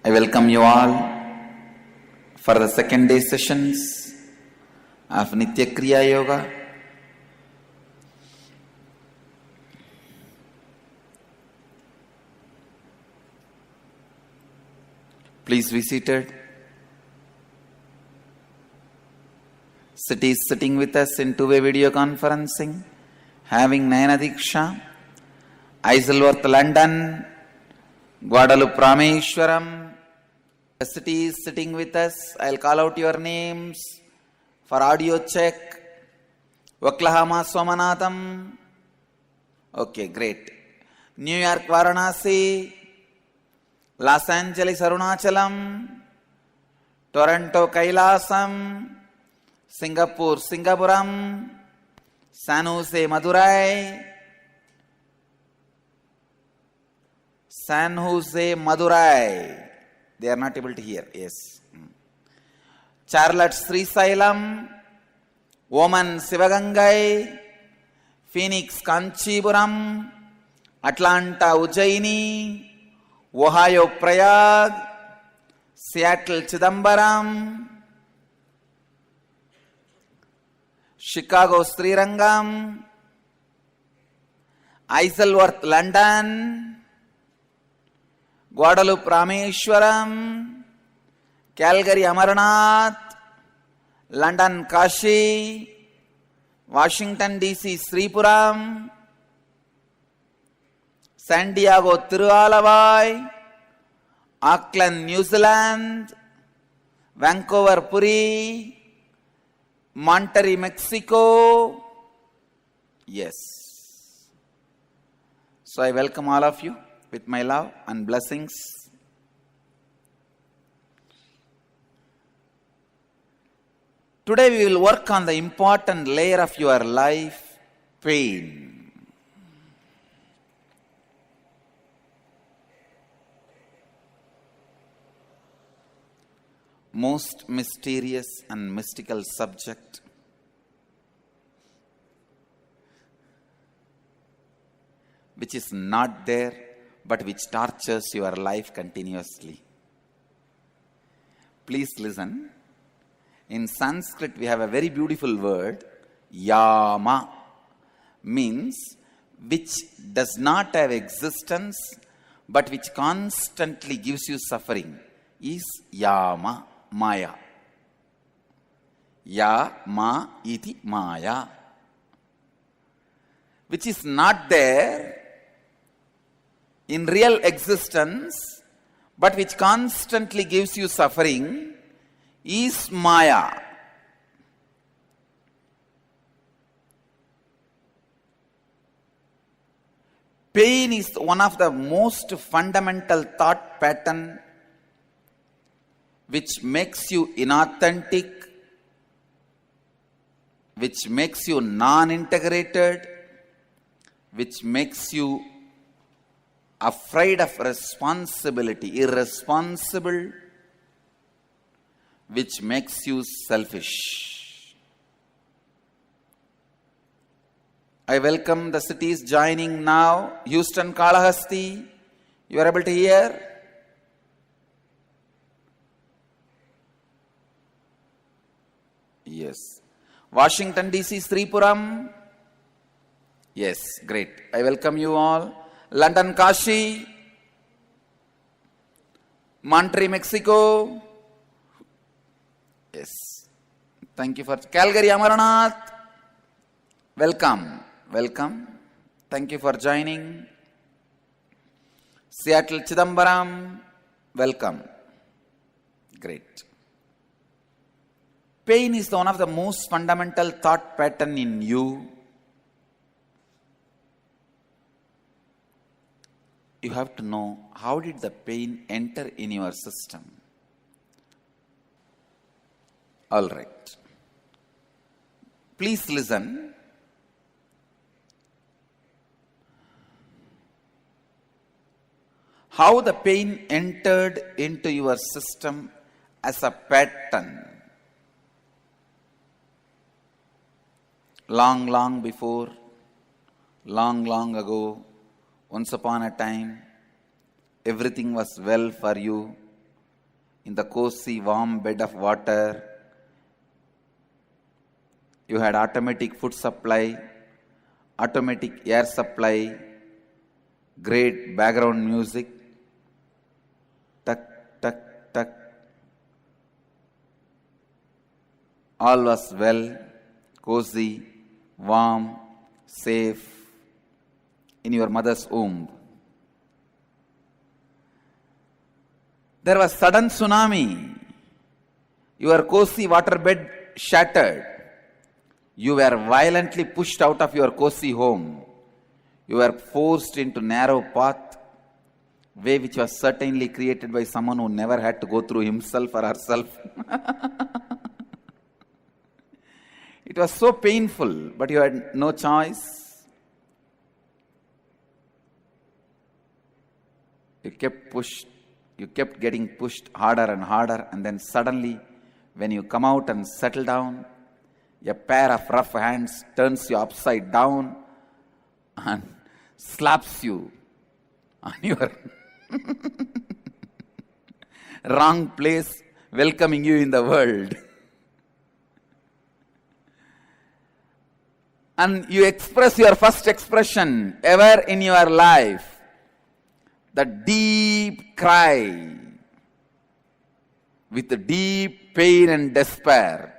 I welcome you all for the second day sessions of Nitya Kriya Yoga. Please be seated. Siti is sitting with us in two-way video conferencing, having Nayana Diksha, Isleworth, London, Guadalupe, Rameshwaram. Siti is sitting with us. I'll call out your names for audio check. Oklahoma, Somanatham. Okay, great. New York, Varanasi. Los Angeles, Arunachalam. Toronto, Kailasam. Singapore, Singapuram. San Jose, Madurai. San Jose, Madurai. They are not able to hear. Yes. Charlotte, Srisailam. Oman, Sivagangai. Phoenix, Kanchipuram. Atlanta, Ujjaini. Ohio, Prayag. Seattle, Chidambaram. Chicago, Srirangam. Isleworth, London. Guadalupe, Rameshwaram. Calgary, Amarnath. London, Kashi. Washington, D.C., Sripuram. San Diego, Tiruvalavai. Auckland, New Zealand. Vancouver, Puri. Monterrey, Mexico. Yes. So I welcome all of you with my love and blessings. Today we will work on the important layer of your life, pain. Most mysterious and mystical subject. Which is not there, but which tortures your life continuously. Please listen. In Sanskrit, we have a very beautiful word, yama, means which does not have existence, but which constantly gives you suffering, is yama, maya. Yama iti maya. Which is not there in real existence, but which constantly gives you suffering, is Maya. Pain is one of the most fundamental thought pattern which makes you inauthentic, which makes you non-integrated, which makes you afraid of responsibility, irresponsible, which makes you selfish. I welcome the cities joining now. Houston, Kalahasti. You are able to hear? Yes. Washington, D.C., Sripuram. Yes, great. I welcome you all. London, Kashi. Monterrey, Mexico. Yes. Thank you for Calgary, Amarnath. Welcome. Welcome. Thank you for joining. Seattle, Chidambaram. Welcome. Great. Pain is one of the most fundamental thought pattern in you. You have to know how did the pain enter in your system. All right. Please listen. How the pain entered into your system as a pattern. Long before, long ago, once upon a time, everything was well for you, in the cozy, warm bed of water. You had automatic food supply, automatic air supply, great background music. Tuck, tuck, tuck. All was well, cozy, warm, safe in your mother's womb. There was sudden tsunami. Your cozy waterbed shattered. You were violently pushed out of your cozy home. You were forced into narrow path, way which was certainly created by someone who never had to go through himself or herself. It was so painful, but you had no choice. You kept getting pushed harder and harder, and then suddenly, when you come out and settle down, a pair of rough hands turns you upside down and slaps you on your wrong place, welcoming you in the world. And you express your first expression ever in your life, the deep cry with the deep pain and despair.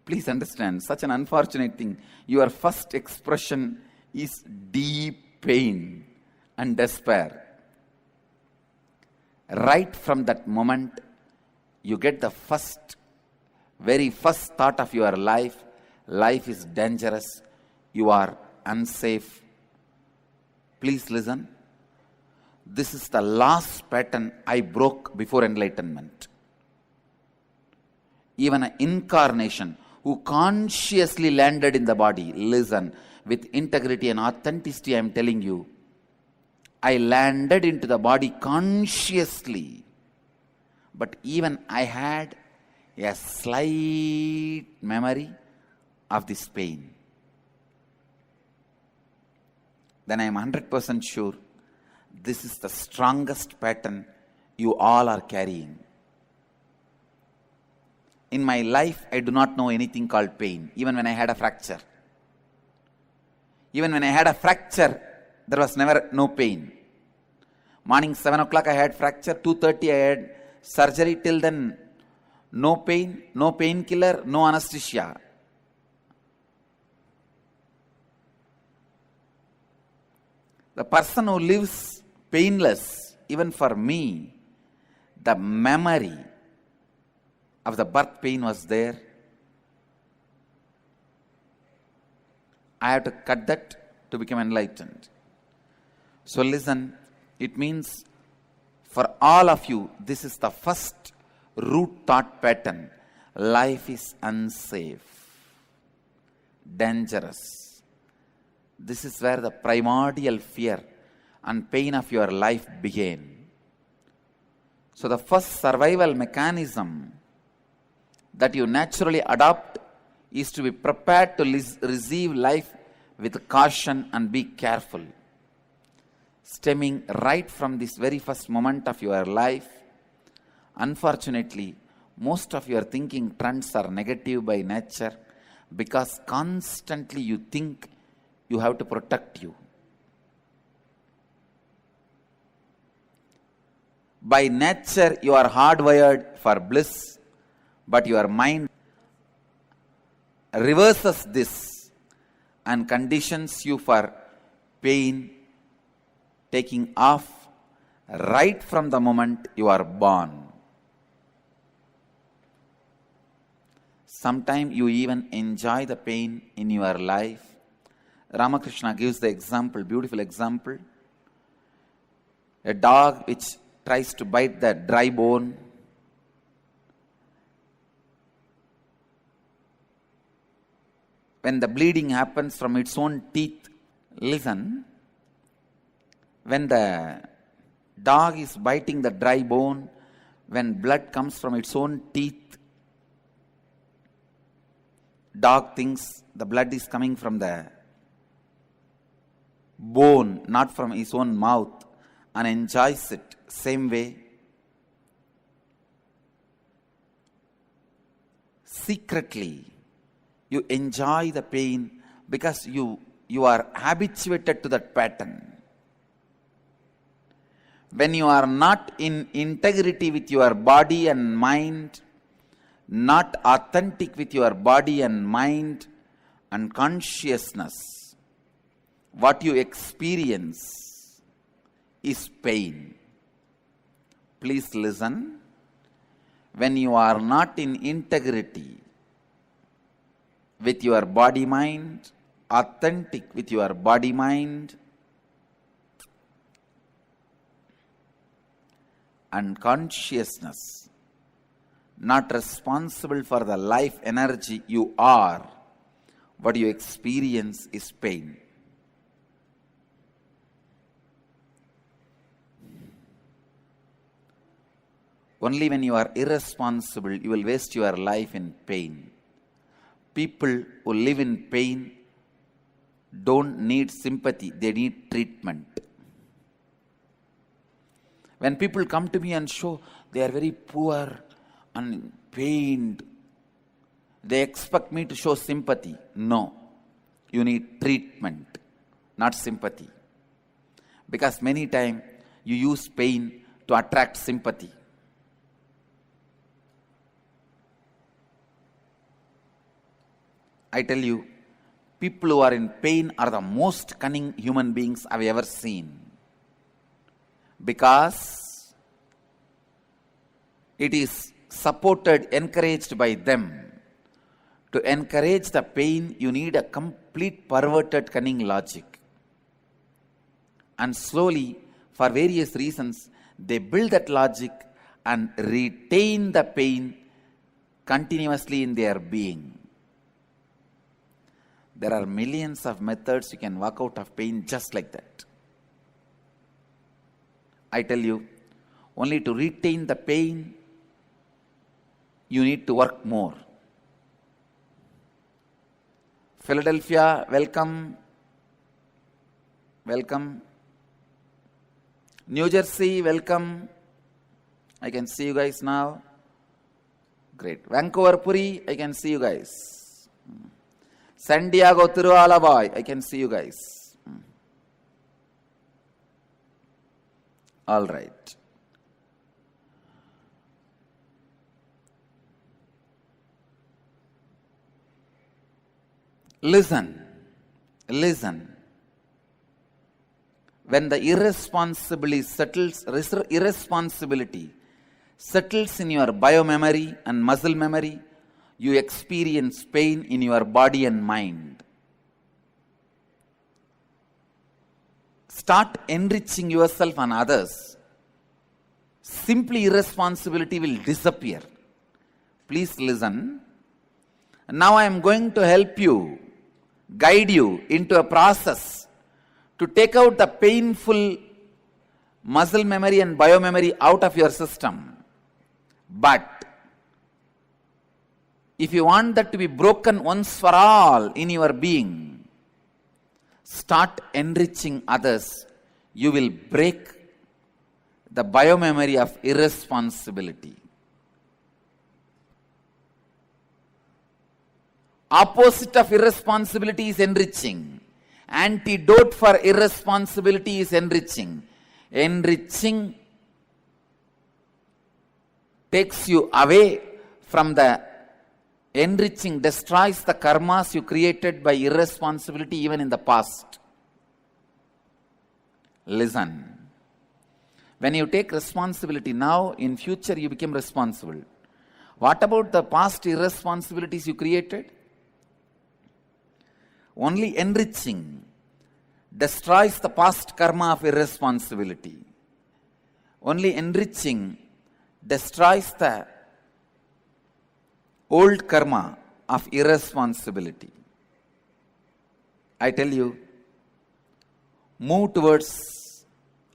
Please understand, such an unfortunate thing. Your first expression is deep pain and despair. Right from that moment, you get the very first thought of your life. Life is dangerous. You are unsafe. Please listen. This is the last pattern I broke before enlightenment. Even an incarnation who consciously landed in the body, listen, with integrity and authenticity, I am telling you, I landed into the body consciously. But even I had a slight memory of this pain. Then I am 100% sure this is the strongest pattern you all are carrying. In my life, I do not know anything called pain, even when I had a fracture. Even when I had a fracture, there was never no pain. Morning 7 o'clock I had fracture, 2:30 I had surgery. Till then, no pain, no painkiller, no anesthesia. The person who lives painless, even for me, the memory of the birth pain was there. I have to cut that to become enlightened. So listen, it means for all of you, this is the first root thought pattern. Life is unsafe, dangerous. This is where the primordial fear and pain of your life began. So the first survival mechanism that you naturally adopt is to be prepared to receive life with caution and be careful. Stemming right from this very first moment of your life, unfortunately, most of your thinking trends are negative by nature because constantly you think you have to protect you. By nature, you are hardwired for bliss, but your mind reverses this and conditions you for pain taking off right from the moment you are born. Sometimes you even enjoy the pain in your life. Ramakrishna gives the example, beautiful example. A dog which tries to bite the dry bone. When the bleeding happens from its own teeth, listen, when the dog is biting the dry bone, when blood comes from its own teeth, dog thinks the blood is coming from the bone, not from his own mouth, and enjoys it. Same way, secretly you enjoy the pain because you are habituated to that pattern. When you are not in integrity with your body and mind, not authentic with your body and mind and consciousness, what you experience is pain. Please listen. When you are not in integrity with your body mind, authentic with your body mind, and consciousness, not responsible for the life energy you are, what you experience is pain. Only when you are irresponsible, you will waste your life in pain. People who live in pain don't need sympathy, they need treatment. When people come to me and show they are very poor and pained, they expect me to show sympathy. No, you need treatment, not sympathy. Because many times you use pain to attract sympathy. I tell you, people who are in pain are the most cunning human beings I've ever seen. Because it is supported, encouraged by them. To encourage the pain, you need a complete perverted cunning logic. And slowly, for various reasons, they build that logic and retain the pain continuously in their being. There are millions of methods you can walk out of pain just like that. I tell you, only to retain the pain, you need to work more. Philadelphia, welcome. Welcome. New Jersey, welcome. I can see you guys now. Great. Vancouver, Puri, I can see you guys. San Diego, Tirualabai, I can see you guys. All right. Listen. When the irresponsibility settles in your biomemory and muscle memory, you experience pain in your body and mind. Start enriching yourself and others. Simply irresponsibility will disappear. Please listen. Now I am going to help you, guide you into a process to take out the painful muscle memory and biomemory out of your system. But if you want that to be broken once for all in your being, start enriching others. You will break the biomemory of irresponsibility. Opposite of irresponsibility is enriching. Antidote for irresponsibility is enriching. Enriching takes you away from the enriching, destroys the karmas you created by irresponsibility even in the past. Listen. When you take responsibility now, in future you become responsible. What about the past irresponsibilities you created? Only enriching destroys the past karma of irresponsibility. Only enriching destroys the old karma of irresponsibility. I tell you, move towards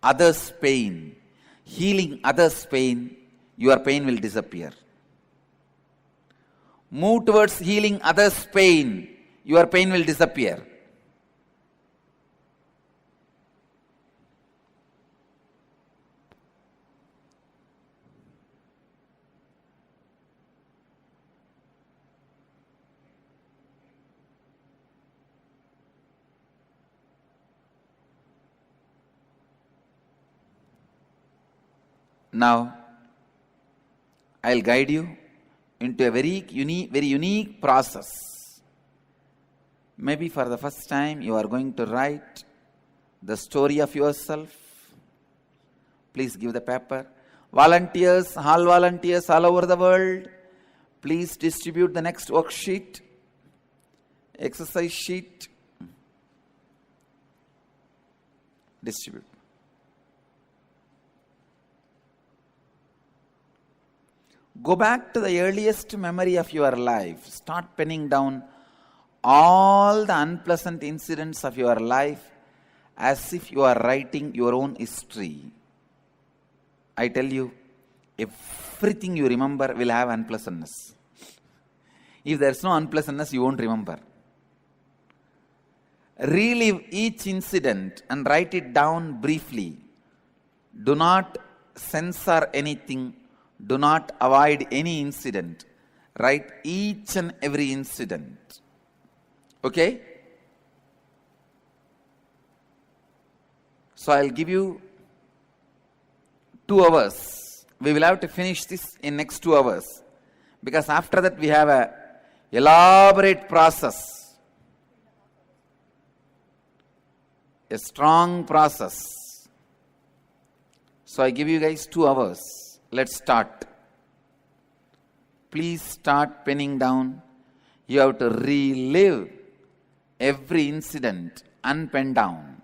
others' pain, healing others' pain, your pain will disappear. Move towards healing others' pain, your pain will disappear. Now, I'll guide you into a very unique process. Maybe for the first time you are going to write the story of yourself. Please give the paper. Volunteers, all volunteers all over the world, please distribute the next worksheet, exercise sheet. Distribute. Go back to the earliest memory of your life. Start penning down all the unpleasant incidents of your life as if you are writing your own history. I tell you, everything you remember will have unpleasantness. If there's no unpleasantness, you won't remember. Relive each incident and write it down briefly. Do not censor anything. Do not avoid any incident. Write each and every incident. Okay? So I'll give you 2 hours. We will have to finish this in next 2 hours. Because after that we have a elaborate process. A strong process. So I give you guys 2 hours. Let's start. Please start penning down. You have to relive every incident and pen down.